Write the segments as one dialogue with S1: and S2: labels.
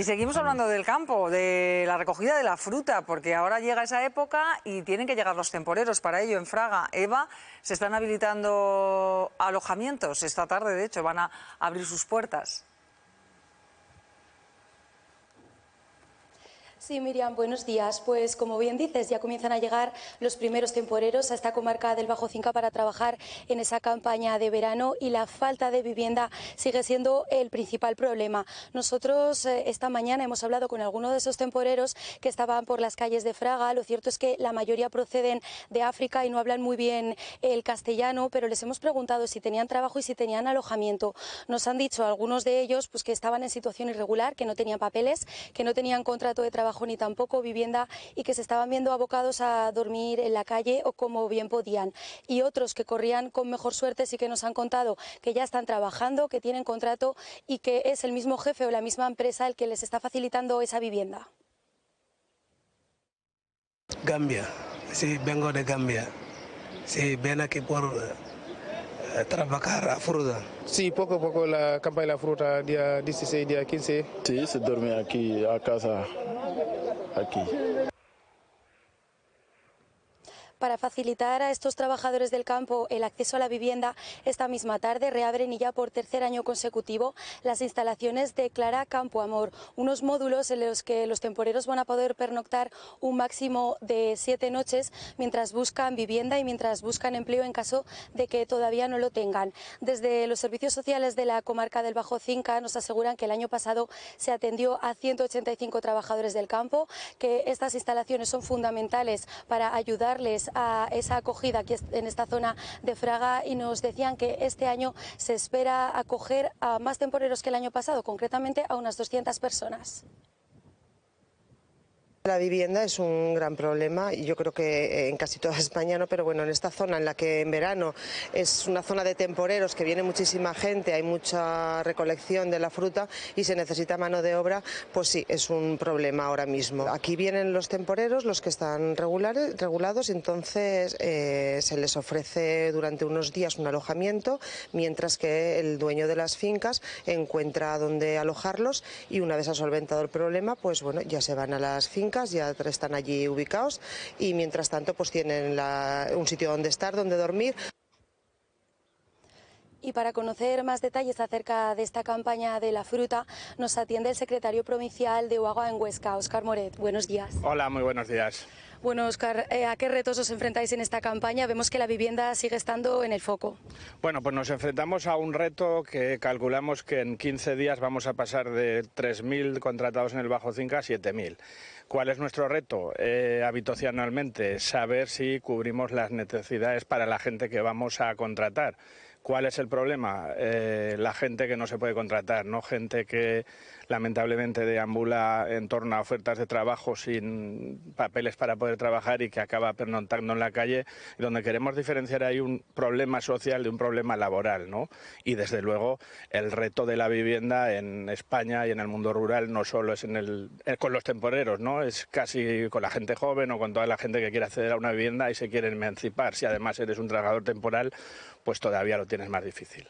S1: Y seguimos hablando del campo, de la recogida de la fruta, porque ahora llega esa época y tienen que llegar los temporeros. Para ello, en Fraga, Eva, se están habilitando alojamientos. Esta tarde, de hecho, van a abrir sus puertas.
S2: Sí, Miriam, buenos días. Pues como bien dices, ya comienzan a llegar los primeros temporeros a esta comarca del Bajo Cinca para trabajar en esa campaña de verano y la falta de vivienda sigue siendo el principal problema. Nosotros esta mañana hemos hablado con algunos de esos temporeros que estaban por las calles de Fraga. Lo cierto es que la mayoría proceden de África y no hablan muy bien el castellano, pero les hemos preguntado si tenían trabajo y si tenían alojamiento. Nos han dicho algunos de ellos pues que estaban en situación irregular, que no tenían papeles, que no tenían contrato de trabajo ni tampoco vivienda y que se estaban viendo abocados a dormir en la calle o como bien podían. Y otros que corrían con mejor suerte sí que nos han contado que ya están trabajando, que tienen contrato y que es el mismo jefe o la misma empresa el que les está facilitando esa vivienda.
S3: Gambia, sí, vengo de Gambia. Sí, ven aquí por trabajar a fruta.
S4: Sí, poco a poco la campaña de la fruta, día 16, día 15.
S5: Sí, se duerme aquí, a casa, aquí.
S2: Para facilitar a estos trabajadores del campo el acceso a la vivienda, esta misma tarde reabren y ya por tercer año consecutivo las instalaciones de Clara Campo Amor, unos módulos en los que los temporeros van a poder pernoctar un máximo de 7 noches mientras buscan vivienda y mientras buscan empleo en caso de que todavía no lo tengan. Desde los servicios sociales de la comarca del Bajo Cinca nos aseguran que el año pasado se atendió a 185 trabajadores del campo, que estas instalaciones son fundamentales para ayudarles a esa acogida aquí en esta zona de Fraga, y nos decían que este año se espera acoger a más temporeros que el año pasado, concretamente a unas 200 personas.
S6: La vivienda es un gran problema y yo creo que en casi toda España no, pero bueno, en esta zona en la que en verano es una zona de temporeros, que viene muchísima gente, hay mucha recolección de la fruta y se necesita mano de obra, pues sí, es un problema ahora mismo. Aquí vienen los temporeros, los que están regulados, entonces se les ofrece durante unos días un alojamiento, mientras que el dueño de las fincas encuentra dónde alojarlos y una vez ha solventado el problema, pues bueno, ya se van a las fincas, ya están allí ubicados y mientras tanto pues tienen un sitio donde estar, donde dormir.
S2: Y para conocer más detalles acerca de esta campaña de la fruta, nos atiende el secretario provincial de UAGA en Huesca, Óscar Moret. Buenos días.
S7: Hola, muy buenos días.
S2: Bueno, Óscar, ¿a qué retos os enfrentáis en esta campaña? Vemos que la vivienda sigue estando en el foco.
S7: Bueno, pues nos enfrentamos a un reto que calculamos que en 15 días vamos a pasar de 3.000 contratados en el Bajo Cinca a 7.000. ¿Cuál es nuestro reto? Habitacionalmente, saber si cubrimos las necesidades para la gente que vamos a contratar. ¿Cuál es el problema? La gente que no se puede contratar, ¿no? Gente que lamentablemente deambula en torno a ofertas de trabajo sin papeles para poder trabajar y que acaba pernoctando en la calle, donde queremos diferenciar ahí un problema social de un problema laboral, ¿no? Y desde luego el reto de la vivienda en España y en el mundo rural no solo es con los temporeros, ¿no? Es casi con la gente joven o con toda la gente que quiere acceder a una vivienda y se quiere emancipar. Si además eres un trabajador temporal, pues todavía lo tienes más difícil.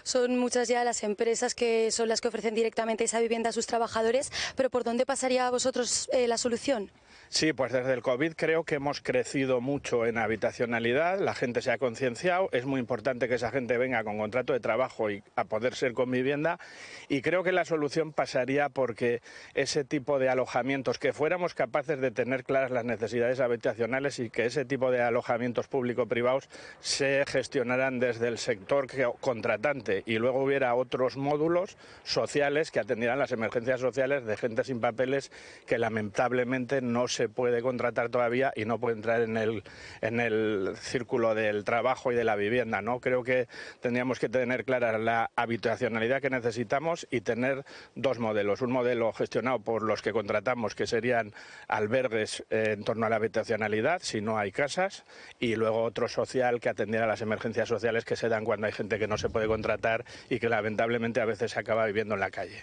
S2: Son muchas ya las empresas que son las que ofrecen directamente esa vivienda a sus trabajadores, pero ¿por dónde pasaría a vosotros la solución?
S7: Sí, pues desde el COVID creo que hemos crecido mucho en habitacionalidad, la gente se ha concienciado, es muy importante que esa gente venga con contrato de trabajo y a poder ser con vivienda, y creo que la solución pasaría porque ese tipo de alojamientos, que fuéramos capaces de tener claras las necesidades habitacionales y que ese tipo de alojamientos público-privados se gestionaran desde el sector contratante y luego hubiera otros módulos sociales que atendieran las emergencias sociales de gente sin papeles que lamentablemente no se puede contratar todavía y no puede entrar en el círculo del trabajo y de la vivienda, ¿no? Creo que tendríamos que tener clara la habitacionalidad que necesitamos y tener dos modelos. Un modelo gestionado por los que contratamos, que serían albergues en torno a la habitacionalidad, si no hay casas, y luego otro social que atendiera a las emergencias sociales que se dan cuando hay gente que no se puede contratar y que lamentablemente a veces se acaba viviendo en la calle.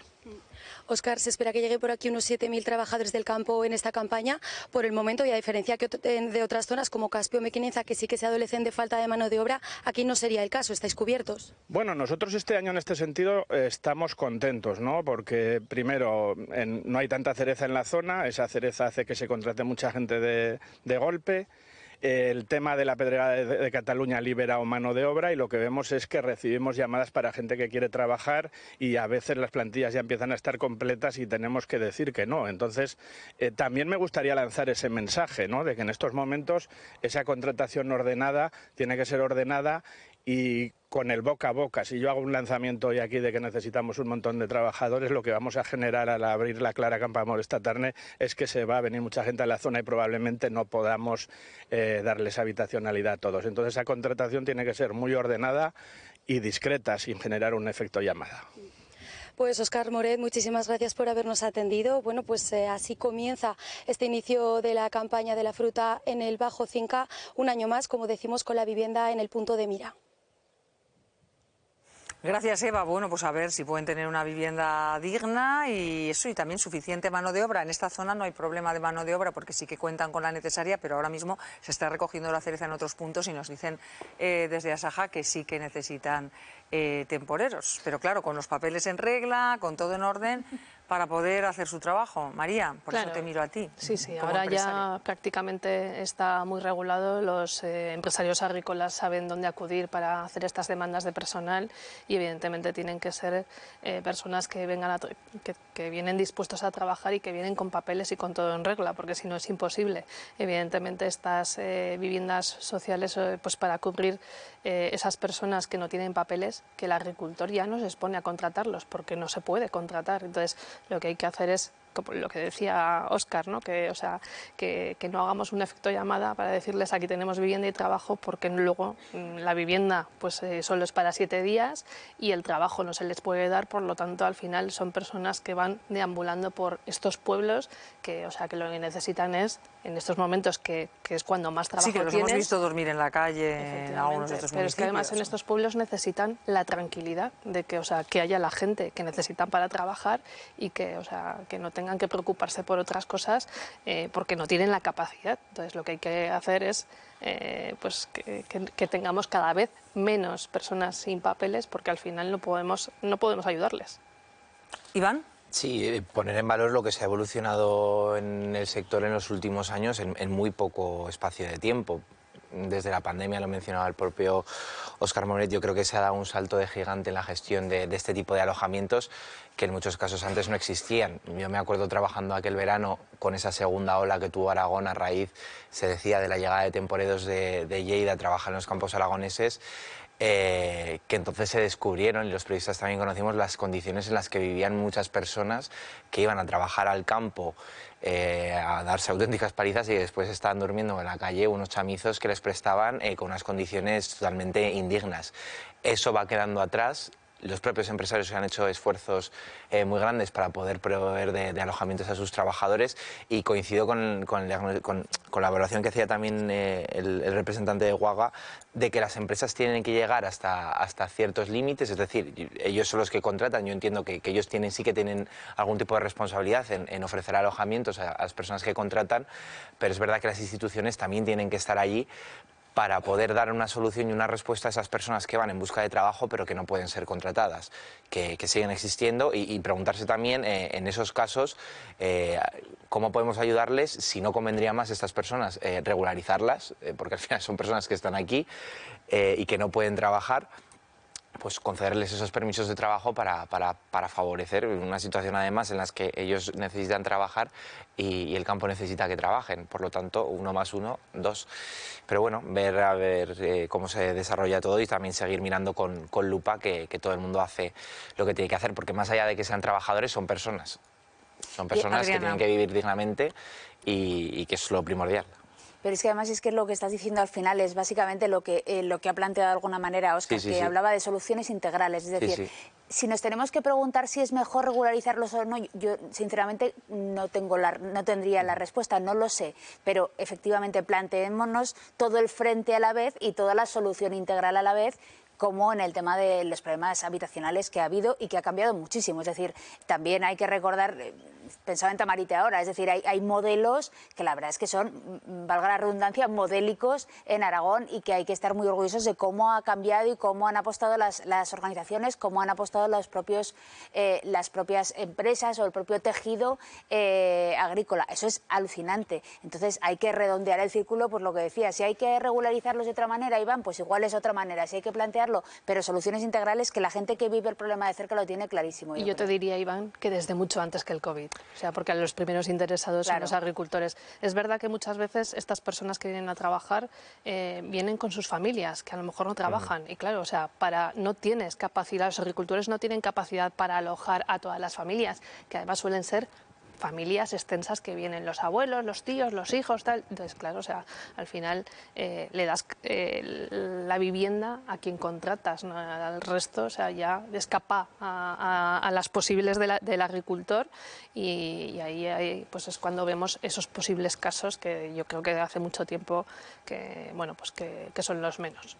S2: Óscar, se espera que llegue por aquí unos 7.000 trabajadores del campo en esta campaña por el momento, y a diferencia de otras zonas como Caspio o Mequinenza, que sí que se adolecen de falta de mano de obra, aquí no sería el caso, ¿estáis cubiertos?
S7: Bueno, nosotros este año en este sentido estamos contentos, ¿no? Porque primero no hay tanta cereza en la zona, esa cereza hace que se contrate mucha gente de golpe. El tema de la Pedrera de Cataluña ha liberado mano de obra y lo que vemos es que recibimos llamadas para gente que quiere trabajar y a veces las plantillas ya empiezan a estar completas y tenemos que decir que no. Entonces, también me gustaría lanzar ese mensaje, ¿no? De que en estos momentos esa contratación ordenada tiene que ser ordenada y con el boca a boca. Si yo hago un lanzamiento hoy aquí de que necesitamos un montón de trabajadores, lo que vamos a generar al abrir la Clara Campoamor esta tarde es que se va a venir mucha gente a la zona y probablemente no podamos darles habitacionalidad a todos. Entonces esa contratación tiene que ser muy ordenada y discreta, sin generar un efecto llamada.
S2: Pues Óscar Moret, muchísimas gracias por habernos atendido. Bueno, pues así comienza este inicio de la campaña de la fruta en el Bajo Cinca, un año más, como decimos, con la vivienda en el punto de mira.
S1: Gracias, Eva. Bueno, pues a ver si pueden tener una vivienda digna y eso, y también suficiente mano de obra. En esta zona no hay problema de mano de obra porque sí que cuentan con la necesaria, pero ahora mismo se está recogiendo la cereza en otros puntos y nos dicen desde Asaja que sí que necesitan temporeros. Pero claro, con los papeles en regla, con todo en orden, para poder hacer su trabajo. María, por eso te miro a ti.
S8: Sí, sí,
S1: como
S8: ahora
S1: empresaria.
S8: ya prácticamente está muy regulado. Los empresarios agrícolas saben dónde acudir para hacer estas demandas de personal y evidentemente tienen que ser personas que vengan que vienen dispuestos a trabajar y que vienen con papeles y con todo en regla, porque si no es imposible. Evidentemente estas viviendas sociales, pues para cubrir esas personas que no tienen papeles, que el agricultor ya no se expone a contratarlos porque no se puede contratar. Entonces lo que hay que hacer es, como lo que decía Óscar, ¿no? Que no hagamos un efecto llamada para decirles aquí tenemos vivienda y trabajo, porque luego la vivienda pues solo es para 7 días y el trabajo no se les puede dar. Por lo tanto, al final son personas que van deambulando por estos pueblos que lo que necesitan es, en estos momentos que es cuando más trabajo
S1: Sí, que los
S8: tienes,
S1: hemos visto dormir en la calle en algunos de estos
S8: pero es que además en
S1: municipios.
S8: estos pueblos necesitan la tranquilidad de que, que haya la gente que necesitan para trabajar y que, que no tengan que preocuparse por otras cosas porque no tienen la capacidad. Entonces lo que hay que hacer es pues que tengamos cada vez menos personas sin papeles, porque al final no podemos ayudarles.
S1: Iván.
S9: Sí, poner en valor lo que se ha evolucionado en el sector en los últimos años en muy poco espacio de tiempo. Desde la pandemia, lo mencionaba el propio Óscar Moret, yo creo que se ha dado un salto de gigante en la gestión de este tipo de alojamientos que en muchos casos antes no existían. Yo me acuerdo trabajando aquel verano con esa segunda ola que tuvo Aragón a raíz, se decía, de la llegada de temporeros de Lleida a trabajar en los campos aragoneses, que entonces se descubrieron, y los periodistas también conocimos, las condiciones en las que vivían muchas personas que iban a trabajar al campo, a darse auténticas palizas y después estaban durmiendo en la calle unos chamizos que les prestaban con unas condiciones totalmente indignas. Eso va quedando atrás. Los propios empresarios han hecho esfuerzos muy grandes para poder proveer de alojamientos a sus trabajadores, y coincido con la evaluación que hacía también el representante de Guaga, de que las empresas tienen que llegar hasta ciertos límites, es decir, ellos son los que contratan. Yo entiendo que ellos sí que tienen algún tipo de responsabilidad en ofrecer alojamientos a las personas que contratan, pero es verdad que las instituciones también tienen que estar allí para poder dar una solución y una respuesta a esas personas que van en busca de trabajo pero que no pueden ser contratadas, que siguen existiendo, y preguntarse también en esos casos cómo podemos ayudarles, si no convendría más estas personas regularizarlas, porque al final son personas que están aquí y que no pueden trabajar, pues concederles esos permisos de trabajo para favorecer una situación además en la que ellos necesitan trabajar y el campo necesita que trabajen. Por lo tanto, 1 más 1, 2. Pero bueno, ver cómo se desarrolla todo y también seguir mirando con lupa que todo el mundo hace lo que tiene que hacer, porque más allá de que sean trabajadores, son personas. Son personas que tienen que vivir dignamente y que es lo primordial.
S10: Pero es que además es que lo que estás diciendo al final es básicamente lo que ha planteado de alguna manera Óscar, que hablaba de soluciones integrales. Es decir, si nos tenemos que preguntar si es mejor regularizarlos o no, yo sinceramente no tendría la respuesta, no lo sé. Pero efectivamente planteémonos todo el frente a la vez y toda la solución integral a la vez, como en el tema de los problemas habitacionales que ha habido y que ha cambiado muchísimo. Es decir, también hay que recordar, pensaba en Tamarite ahora, es decir, hay modelos que la verdad es que son, valga la redundancia, modélicos en Aragón y que hay que estar muy orgullosos de cómo ha cambiado y cómo han apostado las organizaciones, cómo han apostado las propias empresas o el propio tejido agrícola. Eso es alucinante. Entonces hay que redondear el círculo, pues lo que decía, si hay que regularizarlos de otra manera, Iván, pues igual es otra manera, si hay que plantearlo, pero soluciones integrales que la gente que vive el problema de cerca lo tiene clarísimo.
S8: Y yo te diría, Iván, que desde mucho antes que el COVID, o sea, porque los primeros interesados son los agricultores. Es verdad que muchas veces estas personas que vienen a trabajar vienen con sus familias, que a lo mejor no trabajan, y claro, o sea, no tienes capacidad, los agricultores no tienen capacidad para alojar a todas las familias, que además suelen ser familias extensas que vienen los abuelos, los tíos, los hijos, tal. Entonces, claro, o sea, al final le das la vivienda a quien contratas, ¿no? Al resto, o sea, ya escapa a las posibles del agricultor y ahí pues es cuando vemos esos posibles casos que yo creo que hace mucho tiempo que, bueno, pues que son los menos.